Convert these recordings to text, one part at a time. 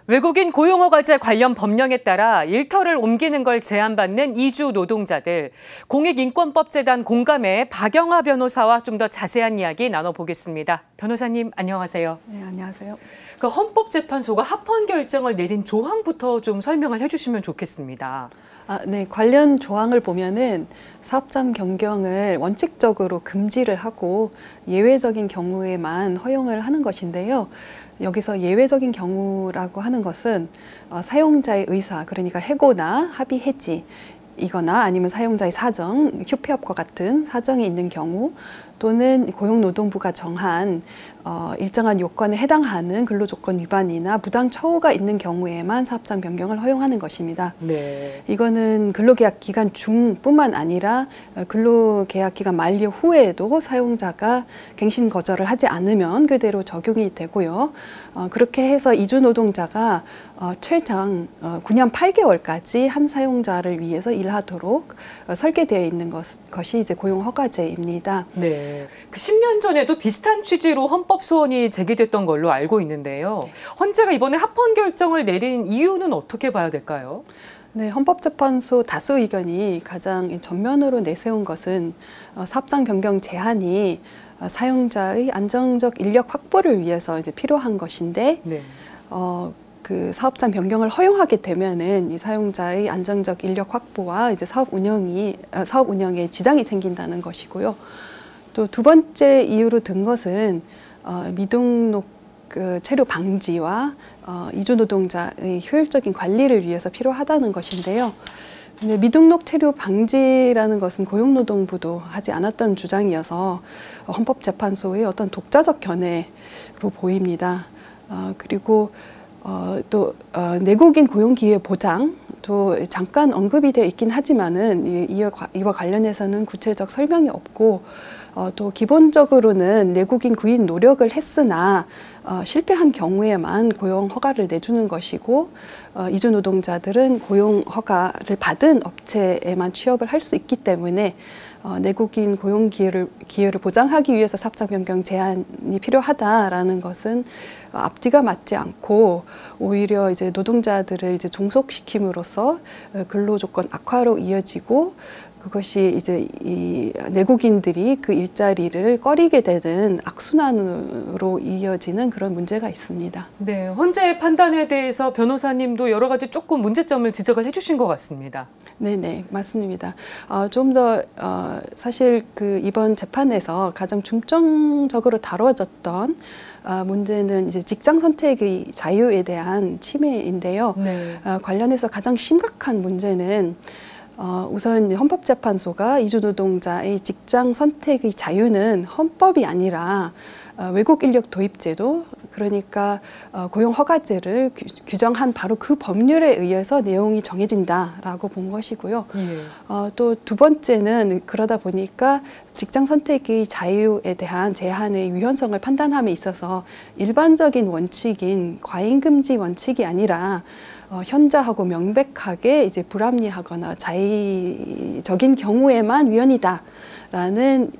외국인 고용허가제 관련 법령에 따라 일터를 옮기는 걸 제한받는 이주 노동자들, 공익인권법재단 공감의 박영하 변호사와 좀 더 자세한 이야기 나눠보겠습니다. 변호사님 안녕하세요. 네, 안녕하세요. 그 헌법재판소가 합헌 결정을 내린 조항부터 좀 설명을 해주시면 좋겠습니다. 네, 관련 조항을 보면은 사업장 변경을 원칙적으로 금지를 하고 예외적인 경우에만 허용을 하는 것인데요. 여기서 예외적인 경우라고 하는 것은 사용자의 의사, 그러니까 해고나 합의 해지, 이거나 아니면 사용자의 사정, 휴폐업과 같은 사정이 있는 경우, 또는 고용노동부가 정한 일정한 요건에 해당하는 근로조건 위반이나 부당 처우가 있는 경우에만 사업장 변경을 허용하는 것입니다. 네. 이거는 근로계약 기간 중뿐만 아니라 근로계약 기간 만료 후에도 사용자가 갱신 거절을 하지 않으면 그대로 적용이 되고요. 그렇게 해서 이주 노동자가 최장 9년 8개월까지 한 사용자를 위해서 일하도록 설계되어 있는 것이 이제 고용허가제입니다. 네. 그 10년 전에도 비슷한 취지로 헌법 소원이 제기됐던 걸로 알고 있는데요. 헌재가 이번에 합헌 결정을 내린 이유는 어떻게 봐야 될까요? 네, 헌법재판소 다수 의견이 가장 전면으로 내세운 것은 사업장 변경 제한이 사용자의 안정적 인력 확보를 위해서 이제 필요한 것인데, 네. 그 사업장 변경을 허용하게 되면은 이 사용자의 안정적 인력 확보와 이제 사업 운영에 지장이 생긴다는 것이고요. 또 두 번째 이유로 든 것은 미등록 체류 방지와 이주 노동자의 효율적인 관리를 위해서 필요하다는 것인데요. 근데 미등록 체류 방지라는 것은 고용노동부도 하지 않았던 주장이어서 헌법재판소의 어떤 독자적 견해로 보입니다. 그리고 또 내국인 고용기회 보장도 잠깐 언급이 되어 있긴 하지만은 이와 관련해서는 구체적 설명이 없고, 또 기본적으로는 내국인 구인 노력을 했으나 실패한 경우에만 고용 허가를 내주는 것이고, 이주 노동자들은 고용 허가를 받은 업체에만 취업을 할 수 있기 때문에 내국인 고용 기회를 보장하기 위해서 사업장 변경 제한이 필요하다라는 것은 앞뒤가 맞지 않고 오히려 이제 노동자들을 이제 종속시킴으로써 근로 조건 악화로 이어지고, 그것이 이제 이 내국인들이 그 일자리를 꺼리게 되는 악순환으로 이어지는 그런 문제가 있습니다. 네, 헌재의 판단에 대해서 변호사님도 여러 가지 조금 문제점을 지적을 해주신 것 같습니다. 네네, 맞습니다. 좀 더 사실 그 이번 재판에서 가장 중점적으로 다뤄졌던 문제는 이제 직장 선택의 자유에 대한 침해인데요. 네. 관련해서 가장 심각한 문제는 우선 헌법재판소가 이주 노동자의 직장 선택의 자유는 헌법이 아니라 외국 인력 도입제도, 그러니까 고용허가제를 규정한 바로 그 법률에 의해서 내용이 정해진다라고 본 것이고요. 또 두 번째는 그러다 보니까 직장 선택의 자유에 대한 제한의 유연성을 판단함에 있어서 일반적인 원칙인 과잉금지 원칙이 아니라 현저하고 명백하게 이제 불합리하거나 자의적인 경우에만 위헌이다라는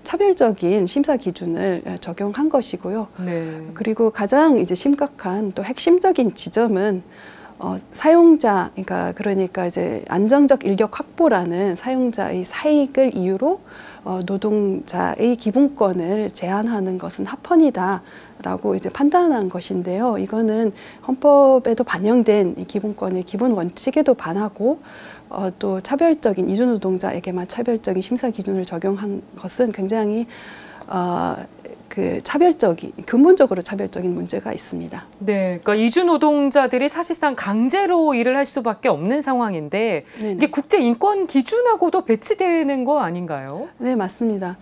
차별적인 심사 기준을 적용한 것이고요. 네. 그리고 가장 이제 심각한 또 핵심적인 지점은 사용자, 그러니까 이제 안정적 인력 확보라는 사용자의 사익을 이유로 노동자의 기본권을 제한하는 것은 합헌이다라고 이제 판단한 것인데요. 이거는 헌법에도 반영된 이 기본권의 기본 원칙에도 반하고, 또 차별적인 이주 노동자에게만 차별적인 심사 기준을 적용한 것은 굉장히 근본적으로 차별적인 문제가 있습니다. 네, 그러니까 이주 노동자들이 사실상 강제로 일을 할 수밖에 없는 상황인데, 네네. 이게 국제 인권 기준하고도 배치되는 거 아닌가요? 네, 맞습니다.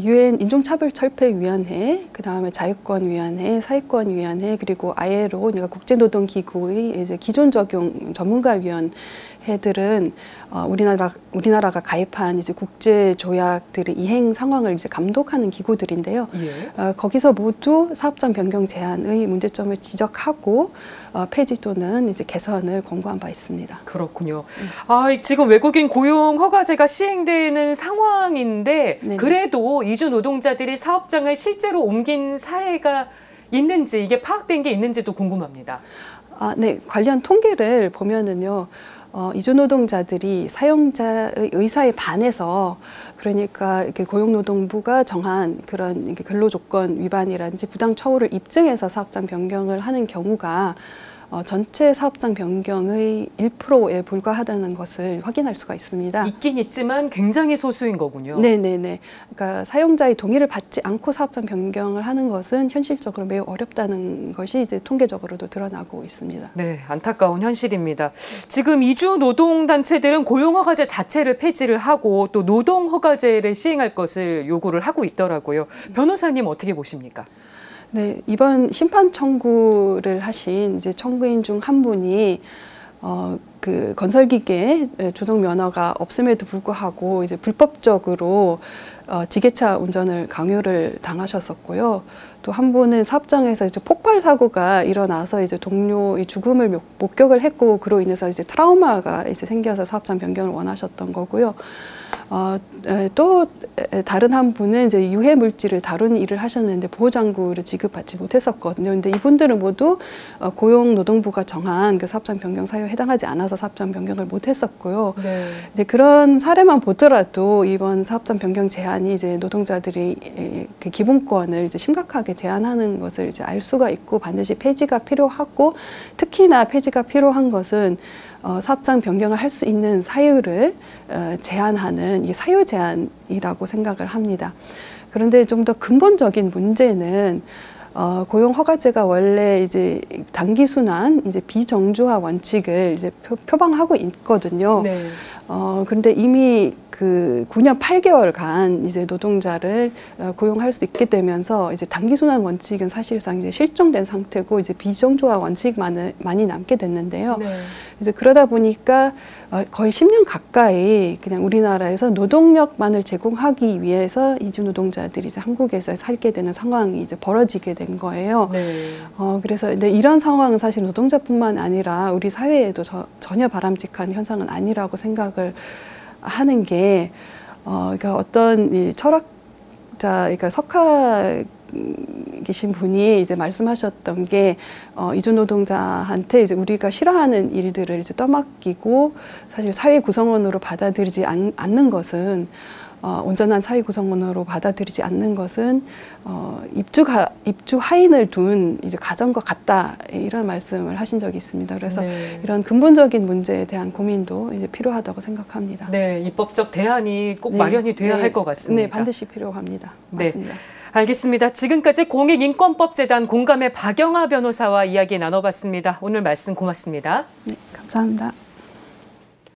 유엔 인종차별철폐위원회, 그 다음에 자유권위원회, 사회권위원회, 그리고 ILO, 그러니까 국제노동기구의 이제 기존 적용 전문가위원회들은 우리나라가 가입한 이제 국제 조약들의 이행 상황을 이제 감독하는 기구들인데요. 예. 거기서 모두 사업장 변경 제한의 문제점을 지적하고 폐지 또는 이제 개선을 권고한 바 있습니다. 그렇군요. 지금 외국인 고용 허가제가 시행되는 상황인데, 네네. 그래도 이주 노동자들이 사업장을 실제로 옮긴 사례가 있는지, 이게 파악된 게 있는지도 궁금합니다. 네, 관련 통계를 보면은요. 이주 노동자들이 사용자의 의사에 반해서 그러니까 이렇게 고용노동부가 정한 그런 이렇게 근로조건 위반이라든지 부당 처우를 입증해서 사업장 변경을 하는 경우가 전체 사업장 변경의 1%에 불과하다는 것을 확인할 수가 있습니다. 있긴 있지만 굉장히 소수인 거군요. 네네네. 그러니까 사용자의 동의를 받지 않고 사업장 변경을 하는 것은 현실적으로 매우 어렵다는 것이 이제 통계적으로도 드러나고 있습니다. 네, 안타까운 현실입니다. 지금 이주 노동단체들은 고용허가제 자체를 폐지를 하고 또 노동허가제를 시행할 것을 요구를 하고 있더라고요. 변호사님 어떻게 보십니까? 네, 이번 심판 청구를 하신 이제 청구인 중 한 분이 그 건설기계 주동 면허가 없음에도 불구하고 이제 불법적으로 지게차 운전을 강요를 당하셨었고요. 또 한 분은 사업장에서 이제 폭발 사고가 일어나서 이제 동료의 죽음을 목격을 했고 그로 인해서 이제 트라우마가 이제 생겨서 사업장 변경을 원하셨던 거고요. 또 다른 한 분은 이제 유해 물질을 다루는 일을 하셨는데 보호장구를 지급받지 못했었거든요. 근데 이분들은 모두 고용노동부가 정한 그 사업장 변경 사유에 해당하지 않아서 사업장 변경을 못했었고요. 네. 이제 그런 사례만 보더라도 이번 사업장 변경 제한이 이제 노동자들이 그 기본권을 이제 심각하게 제한하는 것을 이제 알 수가 있고 반드시 폐지가 필요하고 특히나 폐지가 필요한 것은 사업장 변경을 할 수 있는 사유를 제한하는 이 사유 제한이라고 생각을 합니다. 그런데 좀 더 근본적인 문제는 고용허가제가 원래 이제 단기순환, 이제 비정주화 원칙을 이제 표방하고 있거든요. 네. 그런데 이미 그 9년 8개월간 이제 노동자를 고용할 수 있게 되면서 이제 단기순환 원칙은 사실상 이제 실종된 상태고 이제 비정주화 원칙만이 남게 됐는데요. 네. 이제 그러다 보니까 거의 10년 가까이 그냥 우리나라에서 노동력만을 제공하기 위해서 이주 노동자들이 이제 한국에서 살게 되는 상황이 이제 벌어지게 된 거예요. 네. 그래서 근데 이런 상황은 사실 노동자뿐만 아니라 우리 사회에도 전혀 바람직한 현상은 아니라고 생각을 하는 게 그러니까 어떤 이 철학자, 그러니까 석하 계신 분이 이제 말씀하셨던 게 이주 노동자한테 이제 우리가 싫어하는 일들을 이제 떠맡기고 사실 사회 구성원으로 받아들이지 않는 것은 온전한 사회 구성원으로 받아들이지 않는 것은 입주 하인을 둔 이제 가정과 같다 이런 말씀을 하신 적이 있습니다. 그래서 네. 이런 근본적인 문제에 대한 고민도 이제 필요하다고 생각합니다. 네, 입법적 대안이 꼭 마련이 돼야 할 것 같습니다. 네, 반드시 필요합니다. 네. 맞습니다. 알겠습니다. 지금까지 공익인권법재단 공감의 박영하 변호사와 이야기 나눠봤습니다. 오늘 말씀 고맙습니다. 네, 감사합니다.